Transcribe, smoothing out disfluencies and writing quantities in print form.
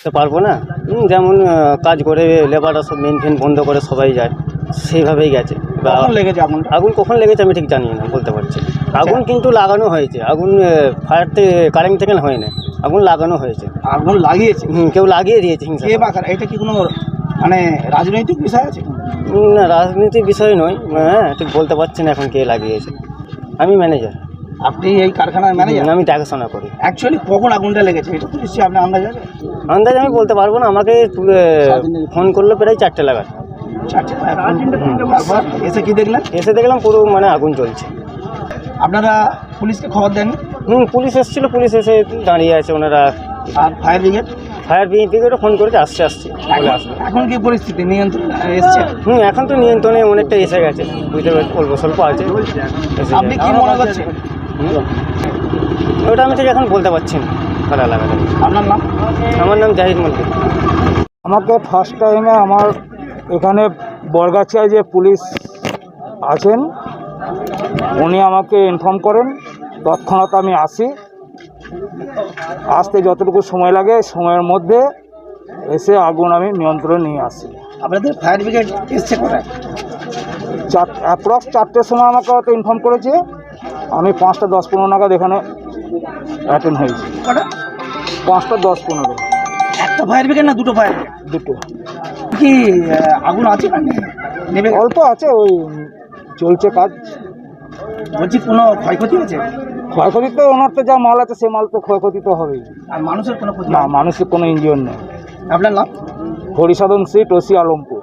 তো পারবো না। যেমন কাজ করে লেবাররা সব মেন ফেন বন্ধ করে সবাই যায়, সেইভাবেই গেছে। কখন লেগেছে আগুনটা? আগুন কখন লেগেছে আমি ঠিক জানি না, বলতে পারছি না। আগুন কিন্তু লাগানো হয়েছে, আগুন ফায়ার থেকে কারেন্ট থেকে হয় না, আগুন লাগানো হয়েছে। আগুন লাগিয়েছে? কেউ লাগিয়ে দিয়েছে হিংসা কে করে। বা কারা? এটা কি কোনো মানে রাজনৈতিক বিষয় আছে? না, রাজনীতির বিষয় নয়। হ্যাঁ, ঠিক বলতে পারছি না এখন কে লাগিয়েছে। আমি ম্যানেজার। আপনি এই কারখানার ম্যানেজার? আমি দেখাশোনা করি। অ্যাকচুয়ালি কখন আগুনটা লেগেছে এটা তো নিশ্চয়ই আপনি আন্দাজ আছে? আন্দাজ আমি বলতে পারবো না, আমাকে ফোন করলো প্রায় 4টে লাগার। তারপর এসে কি দেখলেন? এসে দেখলাম পুরো আগুন জ্বলছে। আপনারা পুলিশকে খবর দেন? পুলিশ এসেছিলো, পুলিশ এসে দাঁড়িয়ে আছে ওনারা। আর ফায়ার ব্রিগেড? ফায়ার ব্রিগেডও ফোন করেছে, আসছে বলে আসবে। এখন কি পরিস্থিতি নিয়ন্ত্রণ এসছে? এখন তো নিয়ন্ত্রণে অনেকটা এসে গেছে, বুঝতে পারছি, অল্প স্বল্প আছে। আপনি কি মনে করছেন? ওটা আমি ঠিক এখন বলতে পারছি না কারা লাগাতে। আপনার নাম? আমার নাম জাহিদ মল্লিক। আমাকে ফার্স্ট টাইমে আমার এখানে বরগাছিয়ায় যে পুলিশ আছেন উনি আমাকে ইনফর্ম করেন, তৎক্ষণাৎ আমি আসি। আসতে যতটুকু সময় লাগে সময়ের মধ্যে এসে আগুন আমি নিয়ন্ত্রণে নিয়ে আসি। আপনাদের ফায়ার ব্রিগেড এসছে কোথায়? অ্যাপ্রক্স 4টের সময় আমাকে হয়তো ইনফর্ম করেছে, আমি 5টা 10-15 নাগাদ এখানে অ্যাটেন্ড হয়েছি। কটা? 5টা 10-15। একটা ফায়ার ব্রিগেড না দুটো ফায়ার ব্রিগেড? দুটো। কি আগুন আছে না নেবে? অল্প আছে, ওই চলছে কাজ। বলছি কোনো ক্ষয়ক্ষতি হয়েছে? ক্ষয়ক্ষতি তো ওনার তো যা মাল আছে সে মাল তো ক্ষয়ক্ষতি তো হবেই। আর মানুষের কোনো ক্ষতি? না, মানুষের কোনো ইনজিওর নেই। আপনার নাম? হরিসাধন সিট, ওসি আলমপুর।